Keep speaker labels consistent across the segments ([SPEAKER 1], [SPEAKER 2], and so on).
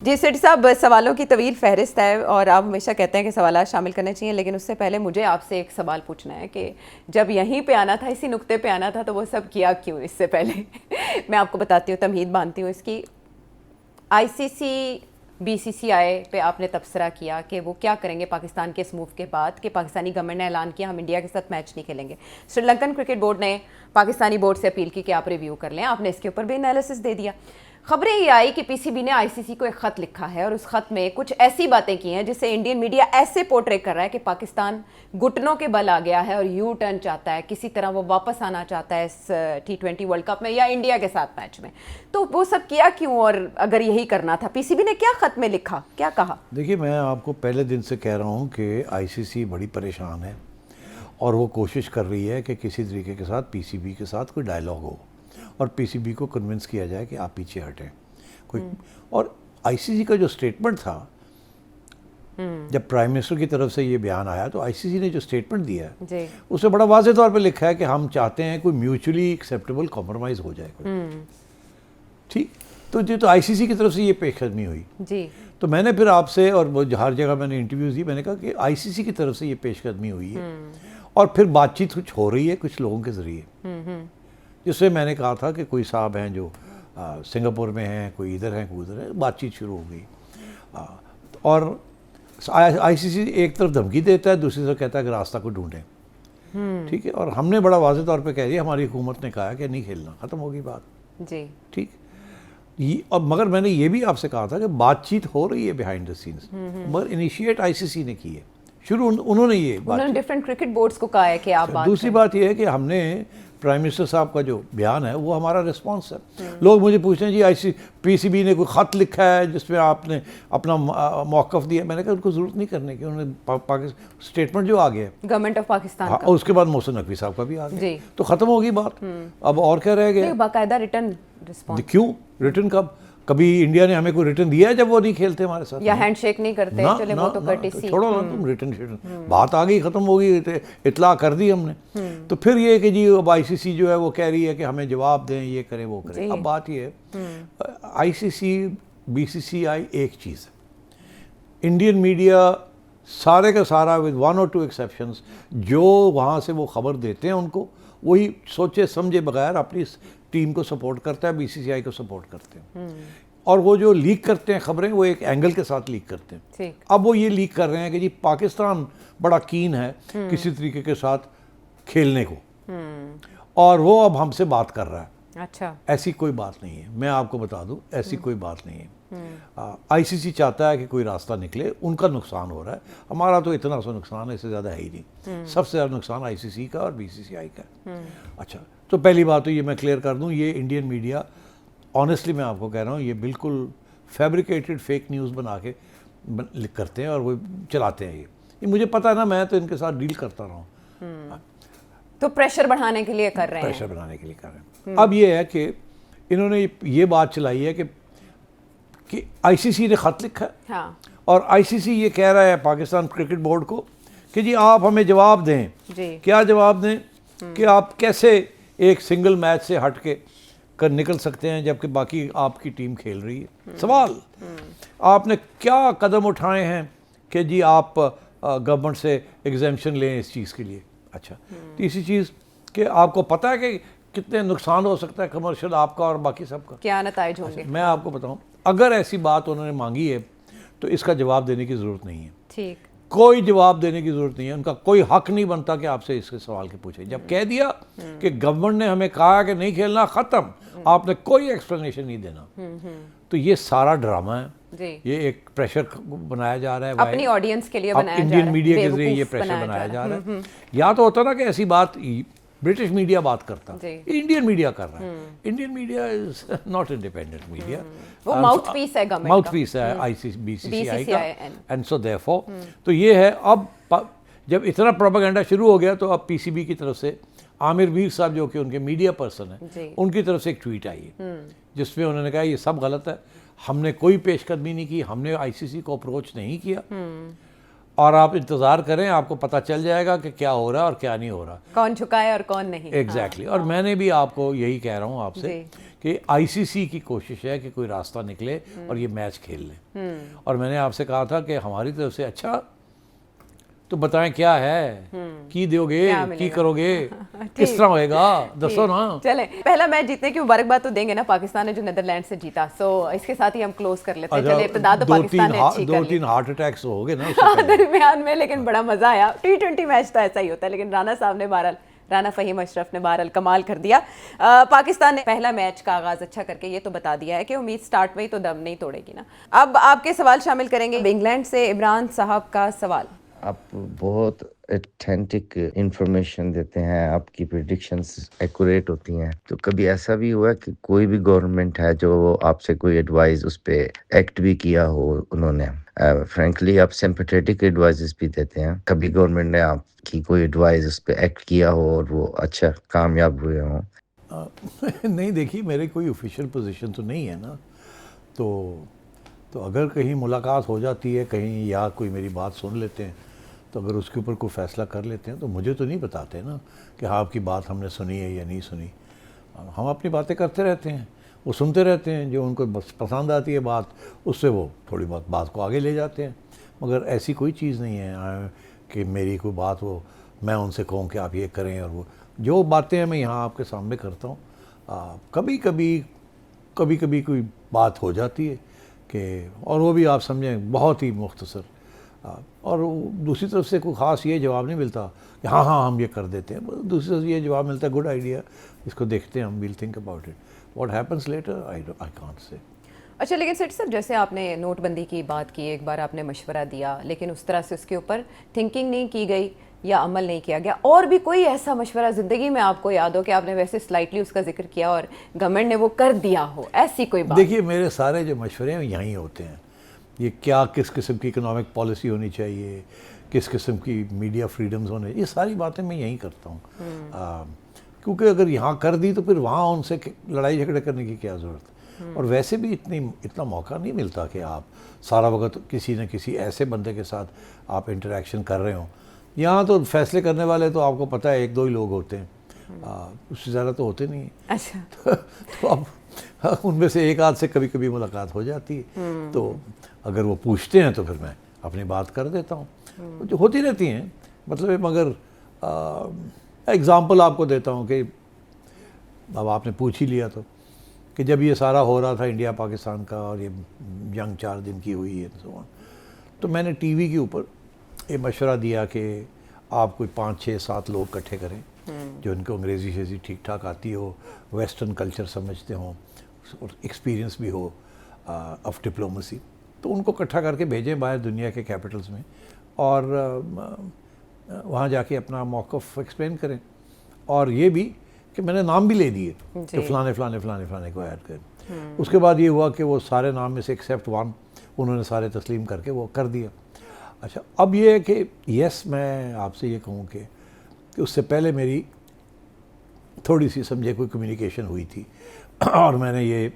[SPEAKER 1] जी सेठी साहब, सवालों की तवील फहरिस्त है और आप हमेशा कहते हैं कि सवाल शामिल करने चाहिए, लेकिन उससे पहले मुझे आपसे एक सवाल पूछना है कि जब यहीं पे आना था, इसी नुक्ते पे आना था, तो वो सब किया क्यों इससे पहले? मैं आपको बताती हूँ, तमहीद बांधती हूँ इसकी। आईसीसी बीसीसीआई पे आपने तबसरा किया कि वो क्या करेंगे पाकिस्तान के इस मूव के बाद कि पाकिस्तानी गवर्नमेंट ने ऐलान किया हम इंडिया के साथ मैच नहीं खेलेंगे। श्रीलंकन क्रिकेट बोर्ड ने पाकिस्तानी बोर्ड से अपील की कि आप रिव्यू कर लें, आपने इसके ऊपर भी एनालिसिस दे दिया। खबरें ये आई कि पीसीबी ने आईसीसी को एक खत लिखा है और उस खत में कुछ ऐसी बातें की हैं जिससे इंडियन मीडिया ऐसे पोर्ट्रे कर रहा है कि पाकिस्तान घुटनों के बल आ गया है और यू टर्न चाहता है, किसी तरह वो वापस आना चाहता है इस T20 वर्ल्ड कप में या इंडिया के साथ मैच में। तो वो सब किया क्यों, और अगर यही करना था, पीसीबी ने क्या खत में लिखा, क्या कहा?
[SPEAKER 2] देखिए, मैं आपको पहले दिन से कह रहा हूँ कि आईसीसी बड़ी परेशान है और वो कोशिश कर रही है कि किसी तरीके के साथ पीसीबी के साथ कोई डायलॉग हो और पीसीबी को कन्विंस किया जाए कि आप पीछे हटें कोई। और आईसीसी का जो स्टेटमेंट था, जब प्राइम मिनिस्टर की तरफ से ये बयान आया, तो आईसीसी ने जो स्टेटमेंट दिया है उसमें बड़ा वाज़ेह तौर पे लिखा है कि हम चाहते हैं कोई म्यूचुअली एक्सेप्टेबल कॉम्प्रोमाइज़ हो जाए कोई। ठीक, तो आईसीसी की तरफ से ये पेशकदमी हुई जी। तो मैंने फिर आपसे और वो हर जगह मैंने इंटरव्यूज़ दी, मैंने कहा कि आईसीसी की तरफ से ये पेशकदमी हुई है और फिर बातचीत कुछ हो रही है कुछ लोगों के ज़रिए, जिससे मैंने कहा था कि कोई साहब हैं जो सिंगापुर में हैं, कोई इधर हैं, कोई उधर है, बातचीत शुरू हो गई। और आईसीसी एक तरफ धमकी देता है, दूसरी तरफ कहता है कि रास्ता को ढूंढें। ठीक है, और हमने बड़ा वाज़ेह तौर पे कह दिया, हमारी हुकूमत ने कहा कि नहीं खेलना, ख़त्म होगी बात जी। ठीक, और मगर मैंने ये भी आपसे कहा था कि बातचीत हो रही है बिहाइंड द सीन्स, मगर इनिशिएट आईसीसी ने की है, शुरू उन्होंने ये
[SPEAKER 1] उन्होंने डिफरेंट क्रिकेट बोर्ड्स को कहा है कि आप बात
[SPEAKER 2] दूसरी बात यह है कि हमने प्राइम मिनिस्टर साहब का जो बयान है वो हमारा रिस्पांस है। लोग मुझे पूछते हैं जी पीसीबी ने कोई ख़त लिखा है जिसमें आपने अपना मौक़िफ़ दिया। मैंने कहा उनको ज़रूरत नहीं करने की, उन्होंने स्टेटमेंट जो आ गया
[SPEAKER 1] गवर्नमेंट ऑफ पाकिस्तान
[SPEAKER 2] और उसके बाद मोहसिन नकवी साहब का भी आ गया, तो ख़त्म होगी बात। अब और क्या रह गया?
[SPEAKER 1] बाकायदा रिटर्न रिस्पांस।
[SPEAKER 2] क्यों रिटर्न? कभी इंडिया ने हमें कोई रिटर्न दिया है जब वो नहीं खेलते हमारे साथ,
[SPEAKER 1] या हैंडशेक नहीं करते? चले वो तो कर्टेसी
[SPEAKER 2] छोड़ो ना तुम, रिटर्न बात आ गई, ख़त्म होगी, इतला कर दी हमने। तो फिर ये कि जी अब आईसीसी जो है वो कह रही है कि हमें जवाब दें, ये करें वो करें। अब बात ये है, आईसीसी बीसीसीआई एक चीज़ है, इंडियन मीडिया सारे का सारा विद 1 और 2 एक्सेप्शंस जो वहाँ से वो खबर देते हैं उनको वही सोचे समझे बगैर अपनी टीम को सपोर्ट करता है, बीसीसीआई को सपोर्ट करते हैं। और वो जो लीक करते हैं खबरें, वो एक एंगल के साथ लीक करते हैं। अब वो ये लीक कर रहे हैं कि जी पाकिस्तान बड़ा कीन है किसी तरीके के साथ खेलने को, और वो अब हमसे बात कर रहा है। अच्छा, ऐसी कोई बात नहीं है, मैं आपको बता दूं, ऐसी कोई बात नहीं है। आईसीसी चाहता है कि कोई रास्ता निकले, उनका नुकसान हो रहा है, हमारा तो इतना सा नुकसान है, इससे ज़्यादा है ही नहीं। सबसे ज़्यादा नुकसान आईसीसी का और बीसीसीआई का। अच्छा, तो पहली बात तो ये मैं क्लियर कर दूं, ये इंडियन मीडिया ऑनेस्टली मैं आपको कह रहा हूँ, ये बिल्कुल फैब्रिकेटेड फेक न्यूज़ बना के करते हैं और वो चलाते हैं। ये मुझे पता है ना, मैं तो इनके साथ डील करता रहा हूँ।
[SPEAKER 1] तो प्रेशर बढ़ाने के लिए कर रहे हैं,
[SPEAKER 2] प्रेशर बनाने के लिए कर रहे हैं। अब ये है कि इन्होंने ये बात चलाई है कि आईसीसी ने ख़त लिखा है। हाँ। और आईसीसी ये कह रहा है पाकिस्तान क्रिकेट बोर्ड को कि जी आप हमें जवाब दें जी। क्या जवाब दें कि आप कैसे एक सिंगल मैच से हट के कर निकल सकते हैं जबकि बाकी आपकी टीम खेल रही है। सवाल, आपने क्या कदम उठाए हैं कि जी आप गवर्नमेंट से एग्जेम्पशन लें इस चीज़ के लिए? अच्छा, तीसरी चीज़ कि आपको पता है कि कितने नुकसान हो सकता है कमर्शियल आपका और बाकी सबका, क्या नतीजे होंगे? मैं आपको बताऊं, अगर ऐसी बात उन्होंने मांगी है तो इसका जवाब देने की ज़रूरत नहीं है। ठीक, कोई जवाब देने की ज़रूरत नहीं है, उनका कोई हक नहीं बनता कि आपसे इसके सवाल के पूछे। जब कह दिया कि गवर्नमेंट ने हमें कहा कि नहीं खेलना, ख़त्म, आपने कोई एक्सप्लेनेशन नहीं देना। तो ये सारा ड्रामा है जी। ये एक प्रेशर बनाया जा रहा है,
[SPEAKER 1] अपनी ऑडियंस के लिए बनाया जा रहा है,
[SPEAKER 2] इंडियन मीडिया के जरिए ये प्रेशर बनाया जा रहा है। या तो होता ना कि ऐसी बात ब्रिटिश मीडिया बात करता, इंडियन मीडिया कर रहा है। Indian media is not independent media,
[SPEAKER 1] वो माउथ पीस है गवर्नमेंट,
[SPEAKER 2] माउथ पीस है आईसीसी बीसीसीआई का, एंड सो देयरफॉर तो ये है। अब जब इतना प्रोपेगेंडा शुरू हो गया तो अब पीसीबी की तरफ से आमिर मीर साहब जो कि उनके मीडिया पर्सन है, उनकी तरफ से एक ट्वीट आई है जिसमें उन्होंने कहा ये सब गलत है, हमने कोई पेशकदमी नहीं की, हमने आईसीसी को अप्रोच नहीं किया और आप इंतज़ार करें, आपको पता चल जाएगा कि क्या हो रहा है और क्या नहीं हो रहा,
[SPEAKER 1] कौन झुका है और कौन नहीं।
[SPEAKER 2] एग्जैक्टली। और मैंने भी आपको यही कह रहा हूँ आपसे कि आईसीसी की कोशिश है कि कोई रास्ता निकले और ये मैच खेल लें। और मैंने आपसे कहा था कि हमारी तरफ से अच्छा तो बताएं क्या है, की दोगे, की करोगे, किस तरह होएगा, दसो ना।
[SPEAKER 1] चले, पहला मैच जीतने की मुबारकबाद तो देंगे ना पाकिस्तान ने जो नीदरलैंड से जीता। सो इसके साथ ही हम क्लोज कर लेते हैं। चले, इब्तिदा तो पाकिस्तान ने अच्छी कर ली।
[SPEAKER 2] 2-3 हार्ट अटैक्स हो गए ना
[SPEAKER 1] दरमियान में, लेकिन बड़ा मजा आया। T20 मैच तो ऐसा ही होता है, लेकिन राना साहब ने बहरहाल, राना फ़हीम अशरफ ने बहरहाल कमाल कर दिया। पाकिस्तान ने पहला मैच का आगाज अच्छा करके ये तो बता दिया है कि उम्मीद स्टार्ट में ही तो दम नहीं तोड़ेगी ना। अब आपके सवाल शामिल करेंगे। इंग्लैंड से इमरान साहब का सवाल।
[SPEAKER 3] आप बहुत ऑथेंटिक इंफॉर्मेशन देते हैं, आपकी प्रिडिक्शंस एक्यूरेट होती हैं। तो कभी ऐसा भी हुआ कि कोई भी गवर्नमेंट है जो आपसे कोई एडवाइस उस पे एक्ट भी किया हो उन्होंने? फ्रैंकली आप सिंपैथेटिक एडवाइसेस भी देते हैं। कभी गवर्नमेंट ने आपकी कोई एडवाइस उस पे एक्ट किया हो और वो अच्छा कामयाब हुए हों?
[SPEAKER 2] नहीं, देखिए मेरी कोई ऑफिशियल पोजीशन तो नहीं है ना, तो अगर कहीं मुलाकात हो जाती है कहीं, या कोई मेरी बात सुन लेते हैं, तो अगर उसके ऊपर कोई फ़ैसला कर लेते हैं तो मुझे तो नहीं बताते ना कि हाँ आपकी बात हमने सुनी है या नहीं सुनी। हम अपनी बातें करते रहते हैं, वो सुनते रहते हैं, जो उनको बस पसंद आती है बात, उससे वो थोड़ी बहुत बात को आगे ले जाते हैं। मगर ऐसी कोई चीज़ नहीं है कि मेरी कोई बात वो मैं उनसे कहूँ कि आप ये करें, और वो जो बातें हैं मैं यहाँ आपके सामने करता हूँ। कभी कभी कोई बात हो जाती है कि, और वो भी आप समझें बहुत ही मुख्तसर, और दूसरी तरफ से कोई ख़ास ये जवाब नहीं मिलता कि हाँ हम ये कर देते हैं। दूसरी तरफ से ये जवाब मिलता है, गुड आइडिया, इसको देखते हैं हम, will think about it, what happens later I can't say.
[SPEAKER 1] अच्छा, लेकिन सेठ साहब जैसे आपने नोटबंदी की बात की, एक बार आपने मशवरा दिया, लेकिन उस तरह से उसके ऊपर थिंकिंग नहीं की गई या अमल नहीं किया गया। और भी कोई ऐसा मशवरा ज़िंदगी में आपको याद हो कि आपने वैसे स्लाइटली उसका जिक्र किया और गवर्नमेंट ने वो कर दिया हो, ऐसी कोई बात?
[SPEAKER 2] देखिए मेरे सारे जो मशवरे हैं यहीं होते हैं। ये क्या, किस किस्म की इकोनॉमिक पॉलिसी होनी चाहिए, किस किस्म की मीडिया फ्रीडम्स होने, ये सारी बातें मैं यहीं करता हूँ। क्योंकि अगर यहाँ कर दी तो फिर वहाँ उनसे लड़ाई झगड़े करने की क्या ज़रूरत। और वैसे भी इतना मौका नहीं मिलता कि आप सारा वक्त किसी न किसी ऐसे बंदे के साथ आप इंटरेक्शन कर रहे हो। यहाँ तो फैसले करने वाले तो आपको पता है 1-2 ही लोग होते हैं, उससे ज़्यादा तो होते नहीं हैं।
[SPEAKER 1] अच्छा।
[SPEAKER 2] तो अब उनमें से एक आध से कभी कभी मुलाकात हो जाती है, तो अगर वो पूछते हैं तो फिर मैं अपनी बात कर देता हूँ, जो होती रहती हैं। मतलब मगर एग्ज़ाम्पल आपको देता हूँ कि अब आपने पूछ ही लिया, तो कि जब ये सारा हो रहा था इंडिया पाकिस्तान का और ये जंग 4 दिन की हुई है तो मैंने टीवी के ऊपर ये मशवरा दिया कि आप कोई 5-6-7 लोग इकट्ठे करें जो इनको अंग्रेज़ी शेज़ी ठीक ठाक आती हो, वेस्टर्न कल्चर समझते हों और एक्सपीरियंस भी हो ऑफ डिप्लोमेसी, तो उनको इकट्ठा करके भेजें बाहर दुनिया के कैपिटल्स में, और वहाँ जाके अपना मौक़िफ़ एक्सप्लेन करें। और ये भी कि मैंने नाम भी ले दिए कि फ़लाने को ऐड करें। उसके बाद ये हुआ कि वो सारे नाम में से एक्सेप्ट 1 उन्होंने सारे तस्लीम करके वो कर दिया। अच्छा, अब ये है कि यस, मैं आपसे ये कहूँ कि उससे पहले मेरी थोड़ी सी समझे कोई कम्युनिकेशन हुई थी और मैंने ये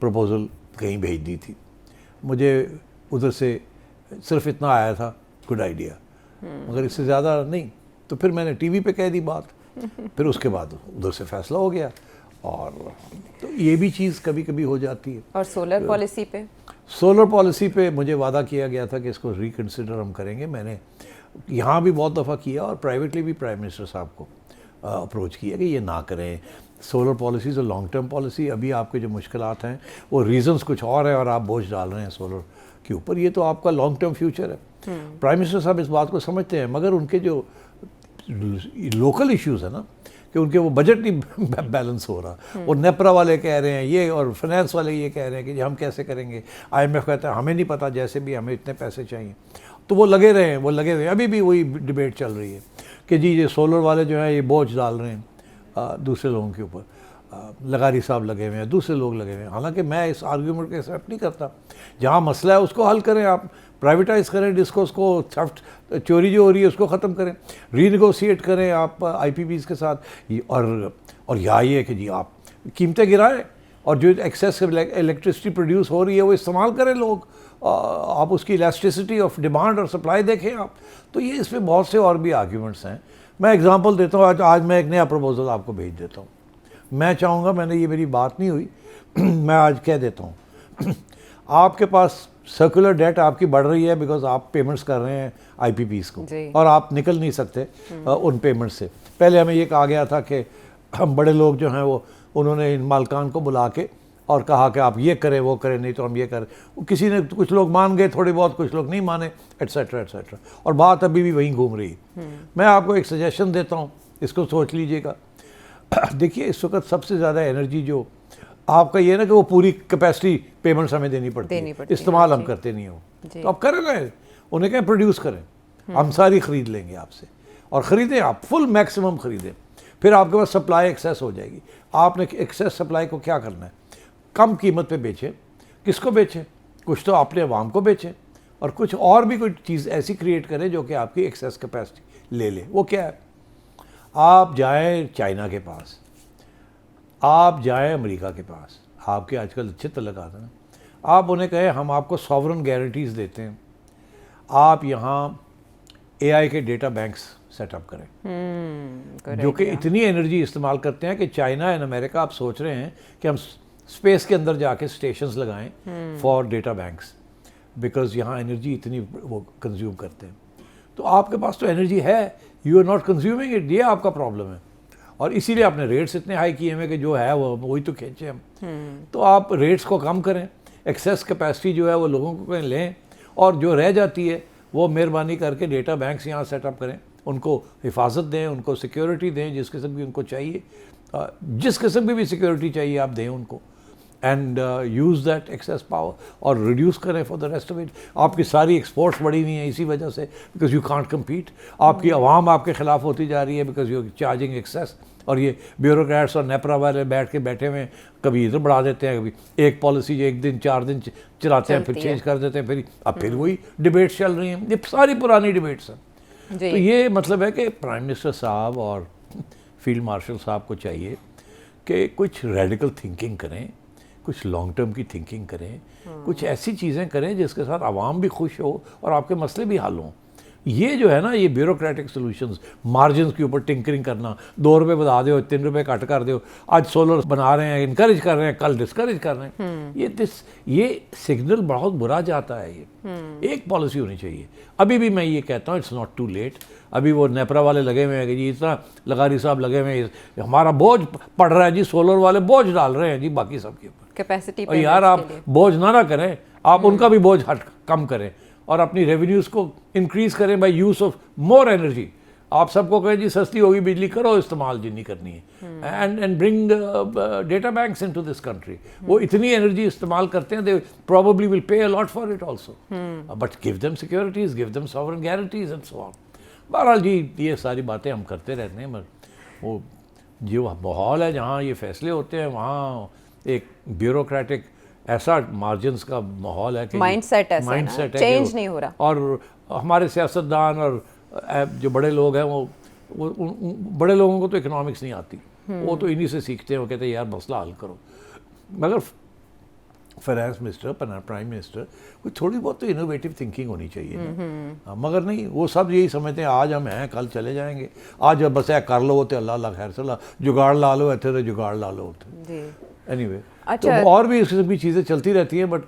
[SPEAKER 2] प्रपोज़ल कहीं भेज दी थी। मुझे उधर से सिर्फ इतना आया था, गुड आइडिया, मगर इससे ज़्यादा नहीं। तो फिर मैंने टीवी पे कह दी बात, फिर उसके बाद उधर से फैसला हो गया। और तो ये भी चीज़ कभी कभी हो जाती है।
[SPEAKER 1] और सोलर पॉलिसी पे?
[SPEAKER 2] सोलर पॉलिसी पे मुझे वादा किया गया था कि इसको रिकन्सिडर हम करेंगे। मैंने यहाँ भी बहुत दफ़ा किया और प्राइवेटली भी प्राइम मिनिस्टर साहब को अप्रोच किया कि ये ना करें। सोलर पॉलिसी जो लॉन्ग टर्म पॉलिसी, अभी आपके जो मुश्किलात हैं वो रीजंस कुछ और हैं और आप बोझ डाल रहे हैं सोलर के ऊपर, ये तो आपका लॉन्ग टर्म फ्यूचर है। प्राइम मिनिस्टर साहब इस बात को समझते हैं, मगर उनके जो लोकल इश्यूज़ है ना कि उनके वो बजट नहीं बैलेंस हो रहा, और नेपरा वाले कह रहे हैं ये और फाइनेंस वाले ये कह रहे हैं कि हम कैसे करेंगे, IMF कहता है हमें नहीं पता, जैसे भी हमें इतने पैसे चाहिए। तो वो लगे रहे हैं, अभी भी वही डिबेट चल रही है कि जी ये सोलर वाले जो हैं ये बोझ डाल रहे हैं दूसरे लोगों के ऊपर। लगारी साहब लगे हुए हैं, दूसरे लोग लगे हुए हैं। हालांकि मैं इस आर्ग्यूमेंट को एक्सेप्ट नहीं करता। जहाँ मसला है उसको हल करें, आप प्राइवेटाइज़ करें, डिस्कोस को, थफ्ट चोरी जो हो रही है उसको ख़त्म करें, रीनेगोशिएट करें आप IPPs के साथ। और या ये कि जी आप कीमतें गिराएं और जो एक्सेस इलेक्ट्रिसिटी प्रोड्यूस हो रही है वो इस्तेमाल करें लोग, आप उसकी इलास्टिसिटी ऑफ डिमांड और सप्लाई देखें आप। तो ये इसमें बहुत से और भी आर्ग्यूमेंट्स हैं। मैं एग्जांपल देता हूँ, आज मैं एक नया प्रपोजल आपको भेज देता हूँ। मैं चाहूँगा, मैंने ये मेरी बात नहीं हुई, मैं आज कह देता हूँ आपके पास सर्कुलर डेट आपकी बढ़ रही है बिकॉज आप पेमेंट्स कर रहे हैं आईपीपीस को
[SPEAKER 1] जी।
[SPEAKER 2] और आप निकल नहीं सकते उन पेमेंट से। पहले हमें ये कहा गया था कि हम बड़े लोग जो हैं वो उन्होंने इन मालकान को बुला के और कहा कि आप ये करें वो करें, नहीं तो हम ये करें। किसी ने, कुछ लोग मान गए थोड़ी बहुत, कुछ लोग नहीं माने, एट्सेट्रा एट्सेट्रा, और बात अभी भी वहीं घूम रही। मैं आपको एक सजेशन देता हूँ, इसको सोच लीजिएगा। देखिए इस वक्त सबसे ज़्यादा एनर्जी जो आपका ये ना कि वो पूरी कैपेसिटी पेमेंट्स हमें देनी पड़ती है, इस्तेमाल हम करते नहीं हो, तो आप करें ना, उन्हें कहें प्रोड्यूस करें, हम सारी ख़रीद लेंगे आपसे, और ख़रीदें आप फुल मैक्सिमम ख़रीदें, फिर आपके पास सप्लाई एक्सेस हो जाएगी। आपने एक्सेस सप्लाई को क्या करना है, कम कीमत पे बेचें। किसको बेचें? कुछ तो अपने अवाम को बेचें, और कुछ और भी कोई चीज़ ऐसी क्रिएट करें जो कि आपकी एक्सेस कैपेसिटी ले ले। वो क्या है? आप जाएं चाइना के पास, आप जाएं अमेरिका के पास, आपके आजकल अच्छे तलक आते हैं, आप उन्हें कहें हम आपको सॉवरन गारंटीज़ देते हैं, आप यहाँ एआई के डेटा बैंक्स सेटअप करें जो कि इतनी एनर्जी इस्तेमाल करते हैं कि चाइना एंड अमेरिका आप सोच रहे हैं कि हम स्पेस के अंदर जाके स्टेशंस लगाएं फॉर डेटा बैंक्स, बिकॉज यहाँ एनर्जी इतनी वो कंज्यूम करते हैं। तो आपके पास तो एनर्जी है, you are not consuming it, ये आपका प्रॉब्लम है, और इसीलिए आपने रेट्स इतने हाई किए हैं कि जो है वो वही तो खींचे हम। तो आप रेट्स को कम करें, एक्सेस कैपेसिटी जो है वो लोगों को लें, और जो रह जाती है वो मेहरबानी करके डेटा बैंक्स यहाँ सेटअप करें, उनको हिफाजत दें, उनको सिक्योरिटी दें जिस किस्म की उनको चाहिए, जिस किस्म की भी सिक्योरिटी चाहिए आप दें उनको, and use that excess power और रिड्यूस करें for the rest of it. आपकी सारी एक्सपोर्ट्स बढ़ी हुई हैं इसी वजह से, बिकॉज यू कांट कम्पीट। आपकी आवाम आपके खिलाफ होती जा रही है बिकॉज यू चार्जिंग एक्सेस, और ये ब्यूरोक्रेट्स और नेपरा वाले बैठे हुए हैं, कभी इधर बढ़ा देते हैं, कभी एक पॉलिसी जो 1 दिन 4 दिन चलाते हैं, फिर चेंज कर देते हैं, फिर अब फिर वही डिबेट्स चल रही हैं। ये सारी पुरानी डिबेट्स हैं। तो ये मतलब है कि प्राइम मिनिस्टर साहब और फील्ड मार्शल साहब को चाहिए कि कुछ रेडिकल थिंकिंग करें, कुछ लॉन्ग टर्म की थिंकिंग करें, कुछ ऐसी चीज़ें करें जिसके साथ आवाम भी खुश हो और आपके मसले भी हल हों। ये जो है ना, ये ब्यूरोक्रेटिक सॉल्यूशंस, मार्जिन के ऊपर टिंकरिंग करना, 2 रुपये बढ़ा दो, 3 रुपये कट कर दो, आज सोलर बना रहे हैं, इनकरेज कर रहे हैं, कल डिस्करेज कर रहे हैं। ये सिग्नल बहुत बुरा जाता है। ये एक पॉलिसी होनी चाहिए। अभी भी मैं ये कहता हूँ इट्स नॉट टू लेट। अभी वो नेपरा वाले लगे हुए हैं कि जी इतना लगारी साहब लगे हुए हैं, हमारा बोझ पड़ रहा है जी, सोलर वाले बोझ डाल रहे हैं जी बाकी सबके ऊपर
[SPEAKER 1] कैपेसिटी।
[SPEAKER 2] और यार आप बोझ ना करें, आप उनका भी बोझ कम करें और अपनी रेवेन्यूज़ को इंक्रीज़ करें by use of more energy. आप सबको कहें जी सस्ती होगी बिजली, करो इस्तेमाल जितनी करनी है, and bring data banks into this country. वो इतनी एनर्जी इस्तेमाल करते हैं, they probably will pay a lot for it also, but give them securities, give them sovereign guarantees and so on. बहरहाल जी ये सारी बातें हम करते रहते हैं, मगर वो जो माहौल है जहाँ ये फैसले होते हैं वहाँ एक ब्यूरोक्रेटिक ऐसा मार्जिन्स का माहौल है कि
[SPEAKER 1] माइंडसेट है, चेंज नहीं हो रहा।
[SPEAKER 2] और हमारे सियासतदान और जो बड़े लोग हैं वो बड़े लोगों को तो इकोनॉमिक्स नहीं आती, वो तो इन्हीं से सीखते हैं। वो कहते हैं यार मसला हल करो, मगर फाइनेंस मिनिस्टर, प्राइम मिनिस्टर, कोई थोड़ी बहुत तो इनोवेटिव थिंकिंग होनी चाहिए ना। मगर नहीं, वो सब यही समझते हैं आज हम हैं कल चले जाएंगे, आज बस है कर लो तो अल्लाह अल्लाह खैर सला, जुगाड़ ला लो इतने तो जुगाड़ ला लो एनीवे। तो और भी इस किस्म की चीज़ें चलती रहती हैं, बट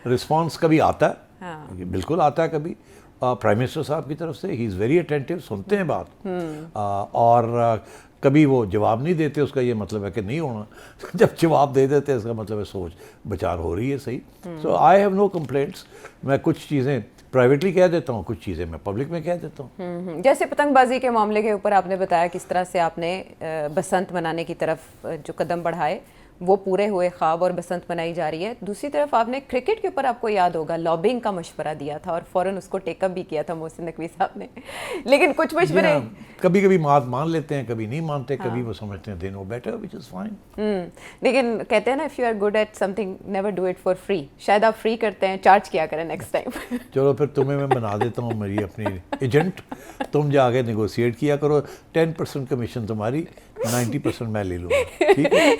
[SPEAKER 2] रिस्पॉन्स कभी आता है। हाँ। बिल्कुल आता है कभी प्राइम मिनिस्टर साहब की तरफ से, ही इज़ वेरी अटेंटिव, सुनते हैं बात, और कभी वो जवाब नहीं देते, उसका ये मतलब है कि नहीं होना। जब जवाब दे देते हैं इसका मतलब है सोच विचार हो रही है सही। सो आई हैव नो कंप्लेंट्स। मैं कुछ चीज़ें प्राइवेटली कह देता हूँ, कुछ चीज़ें मैं पब्लिक में कह देता हूँ।
[SPEAKER 1] जैसे पतंगबाजी के मामले के ऊपर आपने बताया किस तरह से आपने बसंत मनाने की तरफ जो कदम बढ़ाए वो पूरे हुए, ख्वाब और बसंत मनाई जा रही है। दूसरी तरफ आपने क्रिकेट के ऊपर, आपको याद होगा, लॉबिंग का मशवरा दिया था और फ़ौरन उसको टेकअप भी किया था मोहसिन नकवी साहब ने। लेकिन कुछ मशवरे
[SPEAKER 2] कभी कभी मान लेते हैं, कभी नहीं मानते। हाँ। कभी वो समझते हैं they know better, which is fine.
[SPEAKER 1] लेकिन कहते हैं ना, if you are good at something never do it for free. शायद आप फ्री करते हैं, चार्ज किया करें नेक्स्ट टाइम।
[SPEAKER 2] चलो फिर तुम्हें मैं बना देता हूँ मेरी अपनी एजेंट, तुम जाके नेगोशिएट किया करो, 10% कमीशन तुम्हारी, 90% मैं ले लूँगा, ठीक है।